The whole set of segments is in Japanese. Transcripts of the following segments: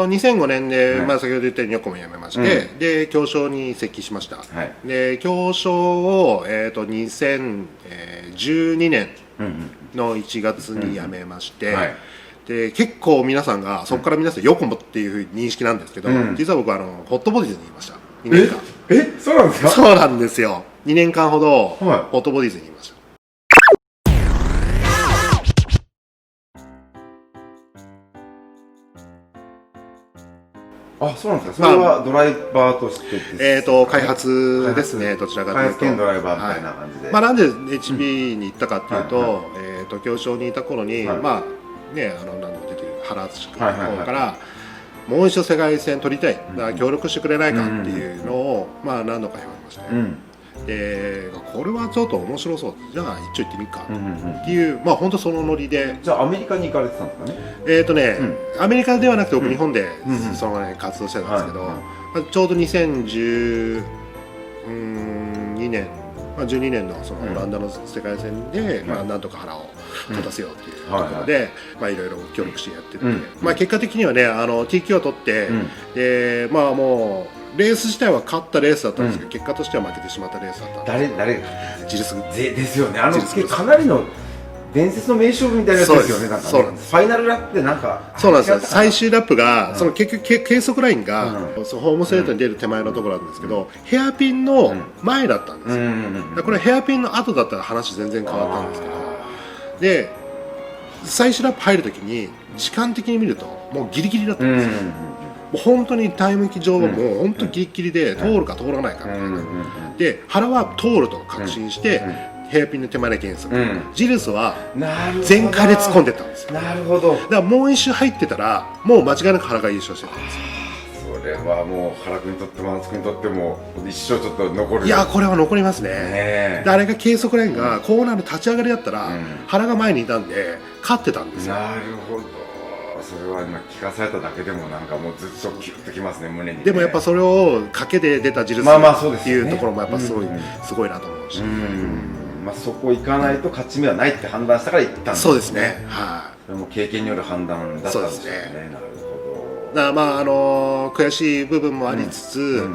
2005年で、はい、まあ、先ほど言ったようにヨコモ辞めまして、で京商に移籍しました、で京商を、2012年の1月に辞めまして、で結構皆さんがそこから皆さんヨコモっていうふうに認識なんですけど、実は僕はホットボディーズにいました。2年間。そうなんですか？そうなんですよ。2年間ほどホットボディーズにいました。あ、そうなんですか。それはドライバーとしてですか？開発ですね。どちらかというと。開発兼ドライバーみたいな感じで。なんで HB に行ったかっていうと、京商にいた頃に、まあね、何度も出てる原敦君の方から、もう一度世界戦取りたい、だから協力してくれないかっていうのを、まあ何度か言われまして、でこれはちょっと面白そう、じゃあ一応行ってみるかっていう、まあ本当そのノリで。じゃあアメリカに行かれてたんですかね？アメリカではなくて僕日本でその活動してたんですけど、ちょうど2012年12年のそのオランダの世界戦で、なんとか腹を立たせようっていうところでいろいろ協力してやってて、結果的にはねTQ を取って、でまあもうレース自体は勝ったレースだったんですけど、結果としては負けてしまったレースだったんです。誰がジルスですよね。かなりの伝説の名勝負みたいなやつですよね。なんかそうなんです。ファイナルラップでなんかそうなんですよ。最終ラップがその結局計測ラインがそのホームストレートに出る手前のところなんですけど、ヘアピンの前だったんですよ。これヘアピンの後だったら話全然変わったんですけど、で最終ラップ入るときに時間的に見るともうギリギリだったんですよ。もう本当にタイム機上はもう本当にギリギリで通るか通らないかみたいな。で原は通ると確信してヘアピンの手前で減速、ジルスは全開で突っ込んでったんですよ。なるほど。だからもう一周入ってたらもう間違いなく原が優勝してたんですよ。それはもう原君にとっても松君にとっても一生ちょっと残る。いやこれは残りますね。であれが計測ラインがコーナーの立ち上がりだったら、原が前にいたんで勝ってたんですよ。なるほど。それは今聞かされただけでもなんかもうずっとキュッときますね、胸に。でもやっぱそれを賭けで出たジルスっていうところもやっぱすごいなと思うし、そこ行かないと勝ち目はないって判断したから行ったんですね。そうですね。はい。それも経験による判断だったんですね。なるほど。だから悔しい部分もありつつ、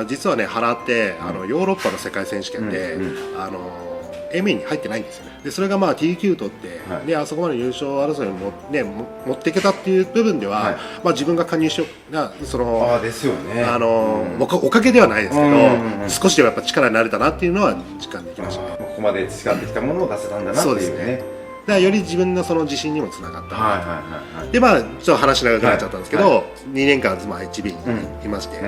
実はね原ってヨーロッパの世界選手権でME に入ってないんですよね。でそれがTQ 取って、であそこまで優勝争いに持っていけたっていう部分では、自分が加入しようなそのですよね。おかげではないですけど、少しでもやっぱ力になれたなっていうのは実感できましたね。ここまで培ってきたものを出せたんだなっていうね。だからより自分のその自信にもつながったで、ちょっと話長くなっちゃったんですけど、2年間HB にいまして、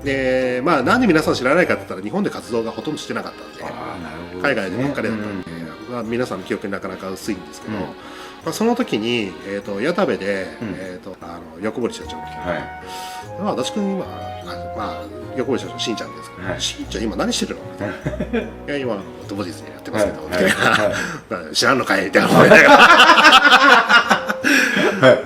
でなんで皆さん知らないかって言ったら日本で活動がほとんどしてなかったんで、海外でばっかりだったんで、僕は皆さんの記憶になかなか薄いんですけど、その時に矢田部で横堀社長が来て、私君今横堀社長しんちゃんですけど、しんちゃん今何してるのみたいな。いや今ホットボディーズにやってますけどみたいな。知らんのかいみたいな思いながら。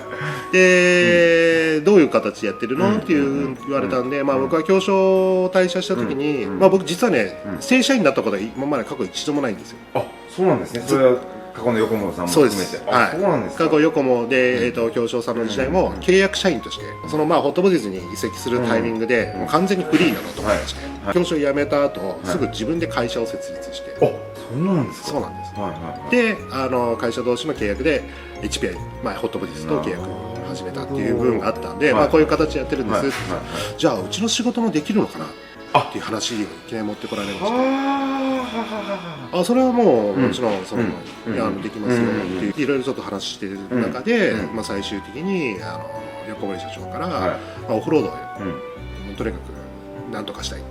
でどういう形でやってるのって言われたんで、僕は競争退社した時に、僕実はね正社員だったことは今まで過去一度もないんですよ。あ、そうなんですね。それは過去の横本さんも含めて。そうなんですか。過去横本で競争さんの時代も契約社員としてそのホットボディーズに移籍するタイミングでもう完全にフリーなのと思いまして、競争辞めた後すぐ自分で会社を設立して。そうなんですか。そうなんです。で会社同士の契約で HPI ホットボディーズと契約を始めたっていう部分があったんで、こういう形でやってるんです。じゃあうちの仕事もできるのかなっていう話をいきなり持ってこられました。それはもうもちろんできますよっていろいろちょっと話している中で、最終的に横森社長からオフロードをとにかくなんとかしたい、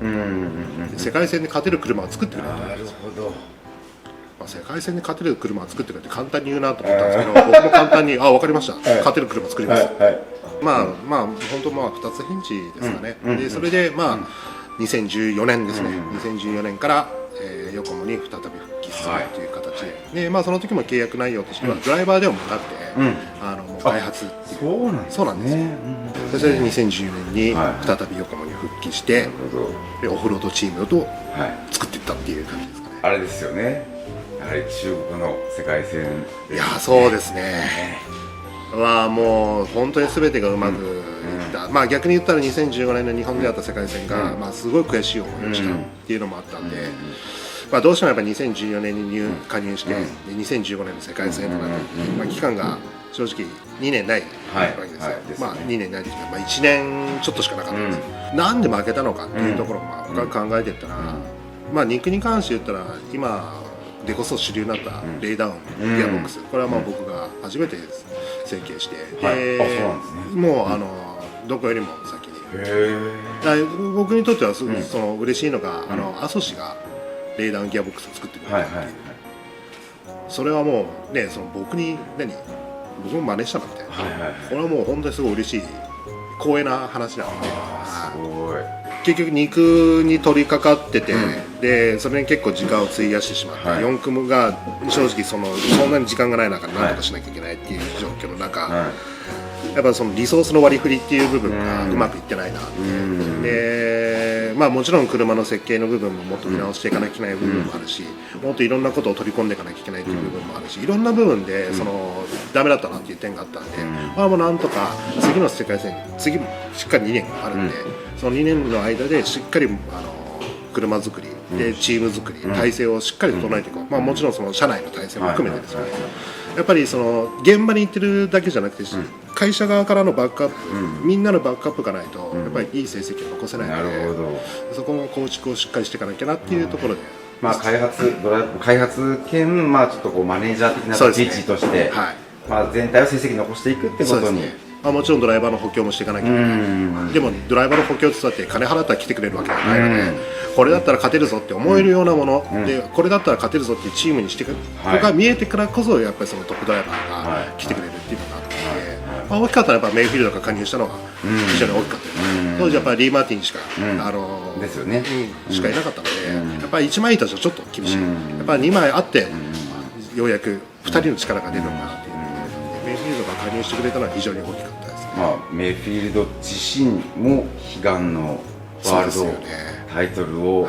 世界戦で勝てる車を作ってくれと。なるほど。世界戦で勝てる車を作ってくれって簡単に言うなと思ったんですけど、僕も簡単に分かりました、勝てる車作ります。本当2つ返事ですかね。でそれで2014年ですね、2014年からヨコモに再び復帰するという形で、その時も契約内容としてはドライバーではなくてもう開発っていう。そうなんですね。それで2014年に再びヨコモに復帰してオフロードチームと作っていったっていう感じですかね。あれですよね、やはり中国の世界戦。いやそうですね。もう本当に全てがうまくいた、まあ逆に言ったら2015年の日本であった世界戦が、まあすごい悔しい思いをしたっていうのもあったんで、まあどうしてもやっぱ2014年に加入して、2015年の世界戦となった時に、まあ期間が正直2年ないわけですよ。まあ2年ないというか、まあ1年ちょっとしかなかったんです。なんで負けたのかっていうところをまあ僕は考えていったら、まあ肉に関して言ったら今でこそ主流になったレイダウンギアボックス、これはまあ僕が初めて設計して、もうどこよりも先に。僕にとってはその嬉しいのがアソシがレイダウンギアボックスを作ってくれたっていう、それはもうね、その僕も真似したのみたいな、これはもう本当にすごい嬉しい光栄な話なので、結局肉に取り掛かってて、でそれに結構時間を費やしてしまって、4組が正直そんなに時間がない中で何とかしなきゃいけないっていう状況の中、やっぱそのリソースの割り振りっていう部分がうまくいってないなって、でまあもちろん車の設計の部分ももっと見直していかなきゃいけない部分もあるし、もっといろんなことを取り込んでいかなきゃいけないっていう部分もあるし、いろんな部分でダメだったなっていう点があったんで、まあもうなんとか次の世界戦、次もしっかり2年あるんで、その2年の間でしっかり車作りでチーム作り、体制をしっかり整えていこう、まあもちろんその社内の体制も含めてですね、やっぱりその現場に行ってるだけじゃなくて、会社側からのバックアップ、みんなのバックアップがないとやっぱりいい成績を残せないので、そこの構築をしっかりしていかなきゃなっていうところで、まあ開発兼まあちょっとこうマネージャー的な立ち位置として、まあ全体を成績残していくってことに。まあもちろんドライバーの補強もしていかなきゃいけない、でもドライバーの補強ってだって金払ったら来てくれるわけじゃないので、これだったら勝てるぞって思えるようなもの、でこれだったら勝てるぞっていうチームにしていくのが見えてからこそ、やっぱりそのトップドライバーが来てくれるっていうのがあって、まあ大きかったらやっぱメイフィールドが加入したのが非常に大きかったです、当時やっぱりリー・マーティンしかですよね、しかいなかったので、やっぱり1枚板じゃちょっと厳しい、やっぱり2枚あってようやく2人の力が出るのかなっていうので、メイフィールドが加入してくれたのは非常に大きかったですね。まあメイフィールド自身も悲願のワールドタイトルを、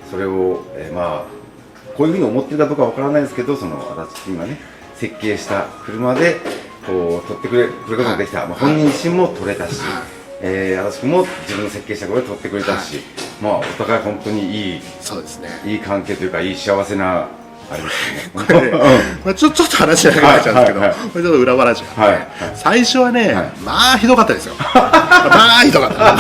それをまあこういうふうに思ってるかどうかわからないですけど、その足立君がね設計した車でこう取ってくれることができた、まあ本人自身も取れたし、足立君も自分の設計した車で取ってくれたし、まあお互い本当にいい関係というか、いい幸せなあれですよね。まあちょっと話長くなっちゃうんですけど、これちょっと裏話があって、最初はね、まあひどかったですよ。まあひどかった。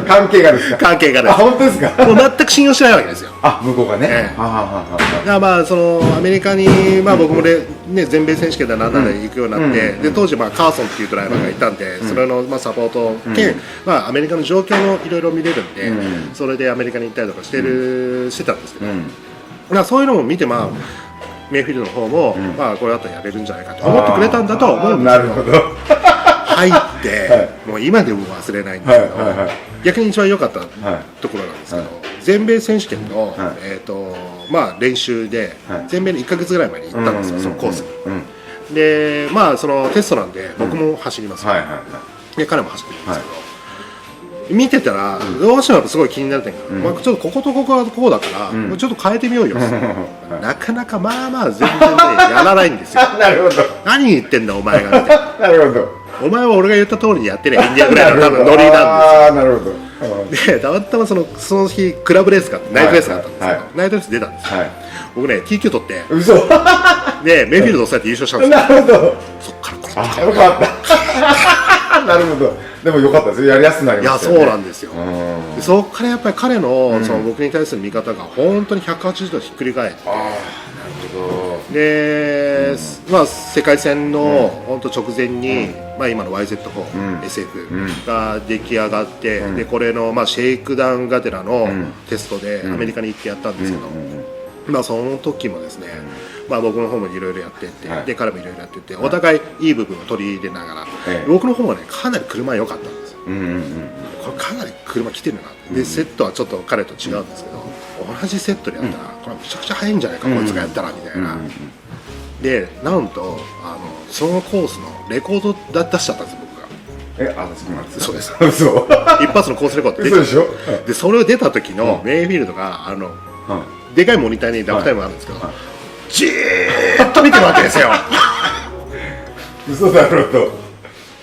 関係がですか？関係がです。本当ですか？もう全く信用してないわけですよ。向こうがね。まあそのアメリカにまあ僕もね全米選手権で何なら行くようになって、で当時まあカーソンっていうドライバーがいたんで、それのまあサポート兼まあアメリカの状況もいろいろ見れるんで、それでアメリカに行ったりとかしてたんですけど。そういうのも見て、まあメイフィールドの方も、まあこれだったらやれるんじゃないかと思ってくれたんだとは思うんですけど、入って、もう今でも忘れないんですけど、逆に一番良かったところなんですけど、全米選手権のまあ練習で全米の1ヶ月ぐらい前に行ったんですよ、そのコースに。でまあそのテストなんで僕も走ります、で彼も走ってるんですけど、見てたらどうしてもすごい気になる点が、まあちょっとこことここはこうだから、ちょっと変えてみようよ。なかなかまあ全然やらないんですよ。なるほど。何言ってんだお前がみたいな。なるほど。お前は俺が言った通りにやってりゃいいんだよぐらいの多分ノリなんですよ。なるほど。でたまたまその日クラブレースがナイトレースがあったんですけど、ナイトレース出たんですよ。僕ね TQ 取って嘘でメイフィールド抑えて優勝したんですよ。なるほど。そっからこれよかった。なるほど。でもよかったですよ、やりやすくなりましたよね。いやそうなんですよ。でそこからやっぱり彼のその僕に対する見方が本当に180度ひっくり返って、でまあ世界戦の本当直前にまあ今の YZ4、SF が出来上がって、でこれのまあシェイクダウンがてらのテストでアメリカに行ってやったんですけど、まあその時もですね、まあ僕の方もいろいろやってって、で彼もいろいろやってって、お互いいい部分を取り入れながら、僕の方はねかなり車良かったんですよ。これかなり車来てるなって、でセットはちょっと彼と違うんですけど、同じセットでやったらこれめちゃくちゃ速いんじゃないか、こいつがやったらみたいな。でなんとそのコースのレコード出しちゃったんですよ僕が。そうです。一発のコースレコード出たでしょ。でそれを出た時のメイフィールドがでかいモニターにラップタイムがあるんですけど、じーっと見てるわけですよ。嘘だろうと。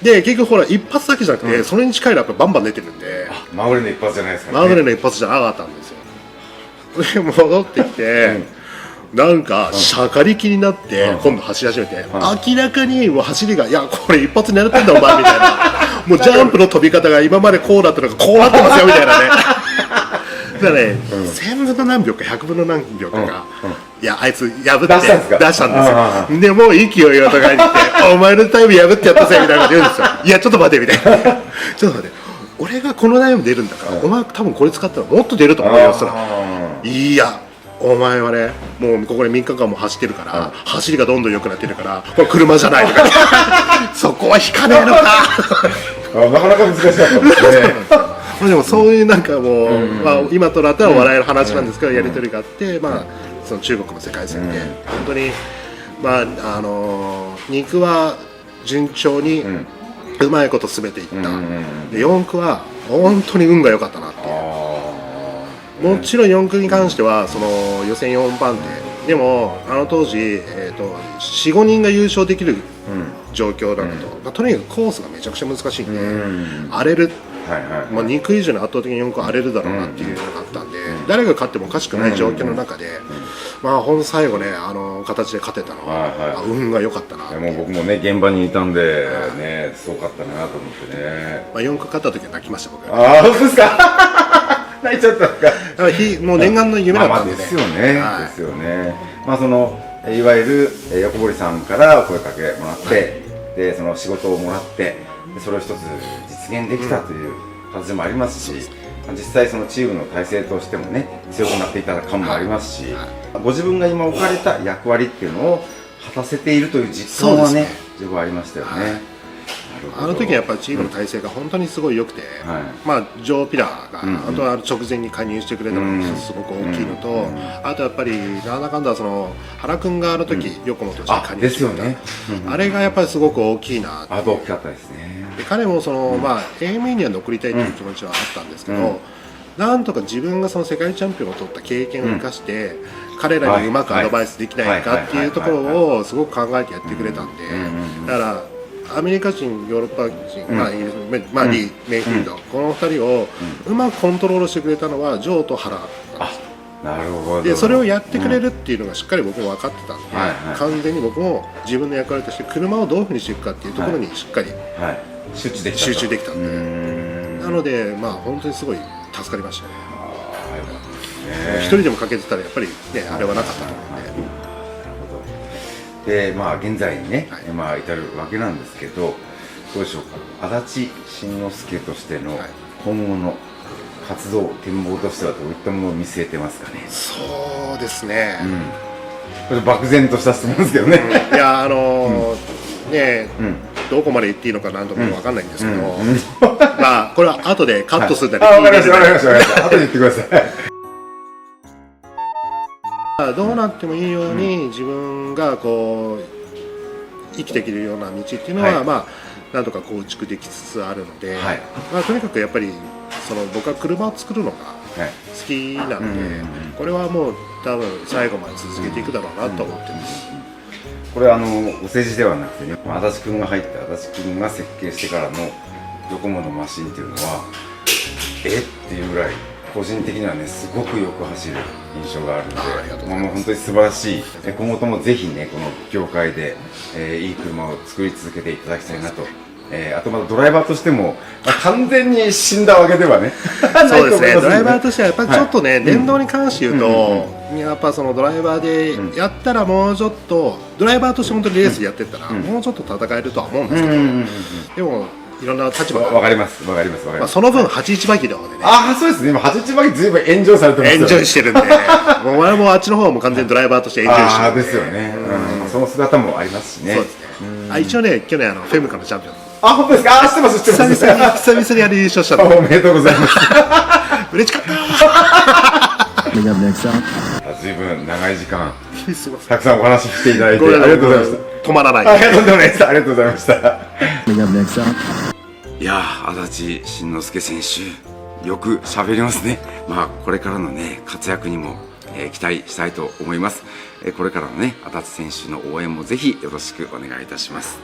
で結局ほら一発だけじゃなくて、それに近いラップバンバン出てるんで、マグレの一発じゃないですかね。マグレの一発じゃなかったんですよ。で戻ってきて、なんかしゃかりきになって今度走り始めて、明らかにもう走りが、いやこれ一発狙ってんだお前みたいな、もうジャンプの飛び方が今までこうだったのがこうなってますよみたいなね。だからね、1000分の何秒か100分の何秒かが、いやあいつ破って出したんですよ。でもう勢いが高いってお前のタイム破ってやったぜみたいなこと言うんですよ。いやちょっと待てみたいな。ちょっと待て、俺がこのタイム出るんだから、お前多分これ使ったらもっと出ると思うよ。そしたらいやお前はね、もうここで3日間も走ってるから、走りがどんどん良くなってるから、これ車じゃないとかそこは引かねえのかなかなか難しかったですね。でもそういうなんかもう、今となったら笑える話なんですけど、やり取りがあって、その中国の世界戦で、本当に2区は順調にうまいこと全ていった、で4区は本当に運が良かったなっていう。もちろん4区に関してはその予選4番手でも当時、4、5人が優勝できる状況だと、とにかくコースがめちゃくちゃ難しいんで、荒れる、2区以上に圧倒的に4区荒れるだろうなっていうのがあったんで、誰が勝ってもおかしくない状況の中で、ほんと最後ね、形で勝てたのは、運が良かったなって。もう僕もね現場にいたんでね、すごかったなと思ってね。4区勝った時は泣きました僕。ああそうですか。泣いちゃったんですか。もう念願の夢だったんでね。ですよね。ですよね。そのいわゆる横堀さんから声かけもらって、でその仕事をもらって、それを一つ実現できたという形もありますし、実際そのチームの体制としてもね強くなっていた感もありますし、ご自分が今置かれた役割っていうのを果たせているという実感はね十分ありましたよね。あの時はやっぱりチームの体制が本当にすごい良くて、ジョー・ピラーが本当は直前に加入してくれたのがすごく大きいのと、あとやっぱりなんだかんだその原君があの時横本として加入してくれた、あれがやっぱりすごく大きいなって。大きかったですね。で彼もそのAMA には残りたいという気持ちはあったんですけど、なんとか自分がその世界チャンピオンを取った経験を生かして、彼らにうまくアドバイスできないかっていうところをすごく考えてやってくれたんで、だからアメリカ人、ヨーロッパ人、リー・メイフィールド、この2人をうまくコントロールしてくれたのはジョーと原なんですよ。なるほど。でそれをやってくれるっていうのがしっかり僕も分かってたんで、完全に僕も自分の役割として車をどういうふうにしていくかっていうところにしっかり集中できたんで、なので本当にすごい助かりましたね。一人でもかけてたらやっぱりねあれはなかったと思うんで。で現在にね、至るわけなんですけど、どうでしょうか、足立慎之介としての今後の活動展望としてはどういったものを見据えてますかね。そうですね、これ漠然とした質問ですけどね。いやどこまで言っていいのかなんとか分かんないんですけど、これは後でカットするんだけど、分かりました後で言ってください。どうなってもいいように自分がこう生きていけるような道っていうのは、なんとか構築できつつあるので、とにかくやっぱり僕は車を作るのが好きなので、これはもう多分最後まで続けていくだろうなと思ってます。これお世辞ではなくてね、足立君が入って足立君が設計してからのドコモのマシンっていうのはっていうぐらい個人的にはねすごくよく走る印象があるので、もう本当に素晴らしい。今後ともぜひねこの業界で、いい車を作り続けていただきたいなと。あとドライバーとしても、完全に死んだわけではねそうですね、ドライバーとしてはやっぱりちょっとね、電動に関して言うと、やっぱそのドライバーでやったらもうちょっとドライバーとして本当にレースでやってったら、もうちょっと戦えるとは思うんですけど、でもいろんな立場がわかります。その分81馬力の方でね。そうですね。今81馬力ずいぶんエンジョイされてますよね。エンジョイしてるんで、もう我もあっちの方はもう完全にドライバーとしてエンジョイしてるんで。ですよね。その姿もありますしね。そうですね。一応ね去年フェムカのチャンピオン。本当ですか。知ってます。久々にあれ優勝したの。おめでとうございます。嬉しかった。ずいぶん長い時間たくさんお話ししていただいてありがとうございました。止まらない。ありがとうございました。いや足立慎之介選手よく喋りますね。これからのね活躍にも、期待したいと思います。これからのね足立選手の応援もぜひよろしくお願いいたします。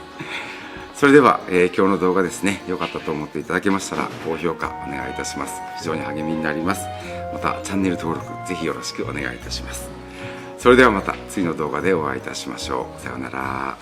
それでは、今日の動画ですね、良かったと思っていただけましたら高評価お願いいたします。非常に励みになります。またチャンネル登録ぜひよろしくお願いいたします。それではまた次の動画でお会いいたしましょう。さようなら。